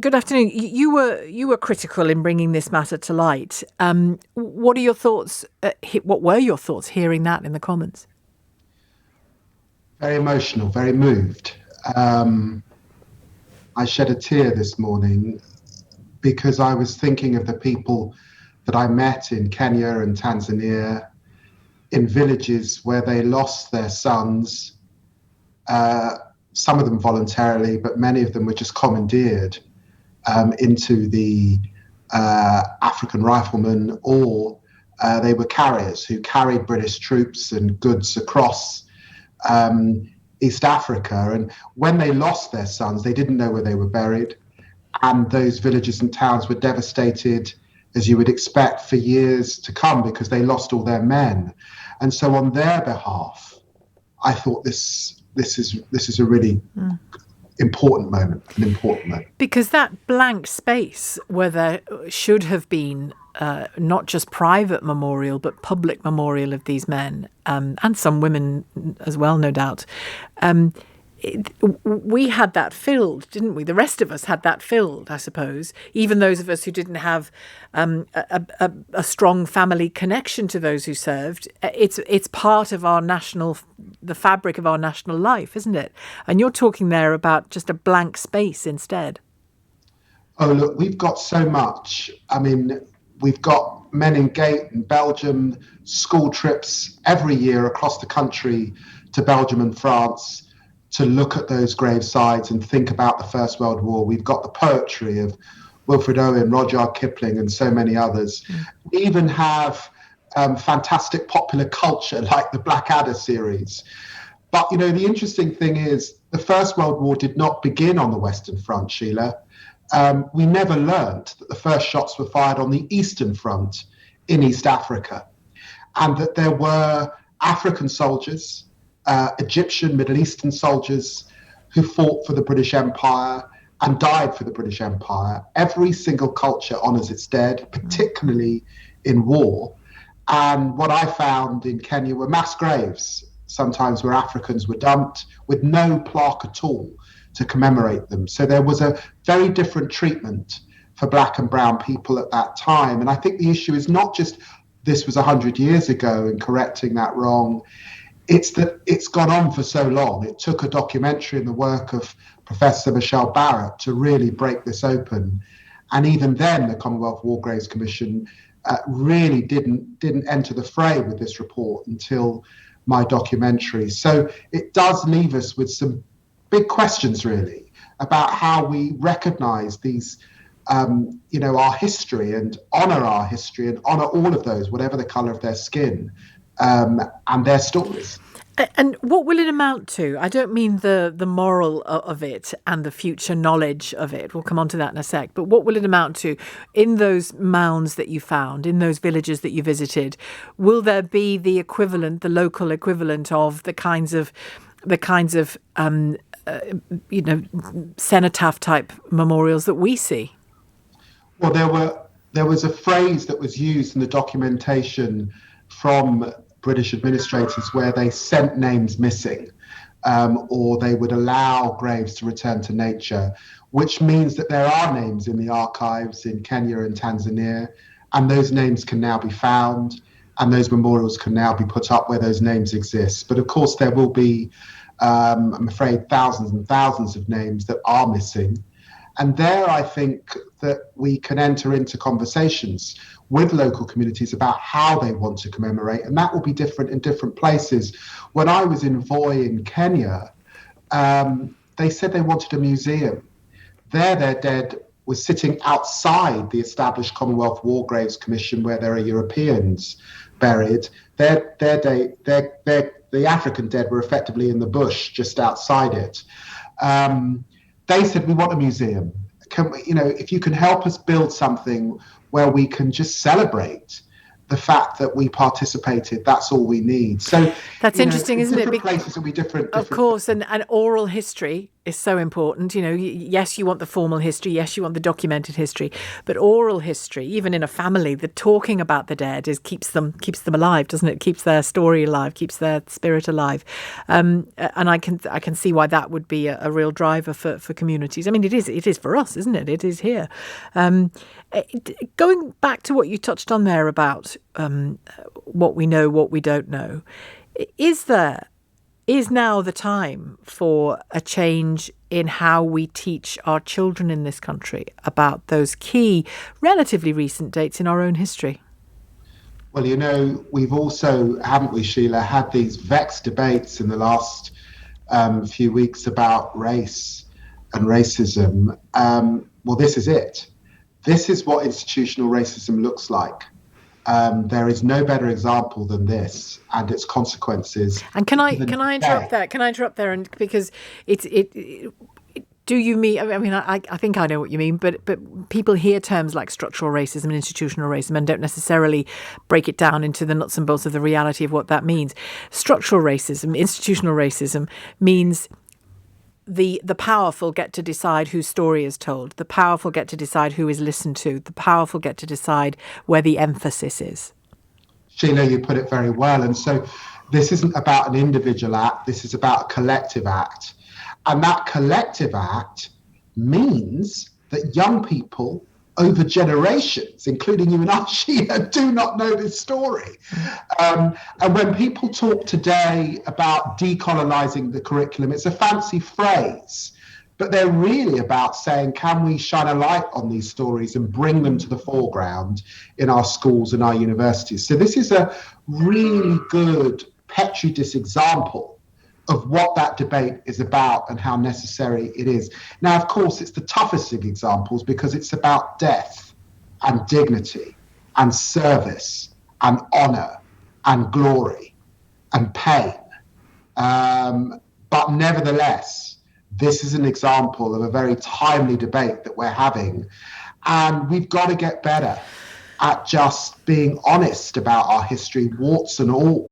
Good afternoon. You were critical in bringing this matter to light. What are your thoughts? What were your thoughts hearing that in the Commons? Very emotional, very moved. I shed a tear this morning because I was thinking of the people that I met in Kenya and Tanzania, in villages where they lost their sons, some of them voluntarily, but many of them were just commandeered into the African riflemen, or they were carriers who carried British troops and goods across East Africa. And when they lost their sons, they didn't know where they were buried. And those villages and towns were devastated, as you would expect, for years to come because they lost all their men. And so on their behalf, I thought this is a really important moment. Because that blank space where there should have been not just private memorial, but public memorial of these men, and some women as well, no doubt. We had that filled, didn't we? The rest of us had that filled, I suppose. Even those of us who didn't have a strong family connection to those who served. It's part of the fabric of our national life, isn't it? And you're talking there about just a blank space instead. Oh, look, we've got so much. I mean, we've got Men in Gate in Belgium, school trips every year across the country to Belgium and France to look at those gravesites and think about the First World War. We've got the poetry of Wilfred Owen, Rudyard Kipling, and so many others. We even have fantastic popular culture like the Blackadder series. But, the interesting thing is the First World War did not begin on the Western Front, Sheila. We never learned that the first shots were fired on the Eastern Front in East Africa, and that there were African soldiers, Egyptian, Middle Eastern soldiers who fought for the British Empire and died for the British Empire. Every single culture honours its dead, particularly in war. And what I found in Kenya were mass graves, sometimes where Africans were dumped with no plaque at all to commemorate them. So there was a very different treatment for black and brown people at that time. And I think the issue is not just this was 100 years ago and correcting that wrong. It's that it's gone on for so long. It took a documentary and the work of Professor Michelle Barrett to really break this open. And even then, the Commonwealth War Graves Commission really didn't enter the fray with this report until my documentary. So it does leave us with some big questions, really, about how we recognise these, our history and honour our history and honour all of those, whatever the colour of their skin, and their stories. And what will it amount to? I don't mean the moral of it and the future knowledge of it. We'll come on to that in a sec. But what will it amount to in those mounds that you found, in those villages that you visited? Will there be the equivalent, the local equivalent of the kinds of cenotaph type memorials that we see? Well, there was a phrase that was used in the documentation from British administrators where they sent names missing, or they would allow graves to return to nature, which means that there are names in the archives in Kenya and Tanzania, and those names can now be found, and those memorials can now be put up where those names exist. But of course, there will be, I'm afraid, thousands and thousands of names that are missing. And there, I think that we can enter into conversations with local communities about how they want to commemorate, and that will be different in different places. When I was in Voi in Kenya, they said they wanted a museum. There, their dead was sitting outside the established Commonwealth War Graves Commission, where there are Europeans buried. The African dead were effectively in the bush just outside it. They said, we want a museum. If you can help us build something where we can just celebrate the fact that we participated, that's all we need. So that's interesting, isn't it? Different places will be different. Of course, and oral history is so important. You know, yes, you want the formal history. Yes, you want the documented history, but oral history, even in a family, the talking about the dead keeps them alive, doesn't it? Keeps their story alive, keeps their spirit alive. And I can see why that would be a real driver for communities. I mean, it is for us, isn't it? It is here. Going back to what you touched on there about what we know, what we don't know, is now the time for a change in how we teach our children in this country about those key, relatively recent dates in our own history? Well, you know, we've also, haven't we, Sheila, had these vexed debates in the last few weeks about race and racism. Well, this is it. This is what institutional racism looks like. There is no better example than this and its consequences. And can I interrupt there? Can I interrupt there? And because do you mean? I mean, I think I know what you mean, but people hear terms like structural racism and institutional racism and don't necessarily break it down into the nuts and bolts of the reality of what that means. Structural racism, institutional racism means the powerful get to decide whose story is told. The powerful get to decide who is listened to. The powerful get to decide where the emphasis is. Sheila, you put it very well. And so this isn't about an individual act. This is about a collective act. And that collective act means that young people over generations, including you and I, Sheila, do not know this story. And when people talk today about decolonizing the curriculum, it's a fancy phrase, but they're really about saying, can we shine a light on these stories and bring them to the foreground in our schools and our universities? So this is a really good petri dish example of what that debate is about and how necessary it is. Now, of course, it's the toughest of examples because it's about death and dignity and service and honour and glory and pain. But nevertheless, this is an example of a very timely debate that we're having. And we've got to get better at just being honest about our history, warts and all.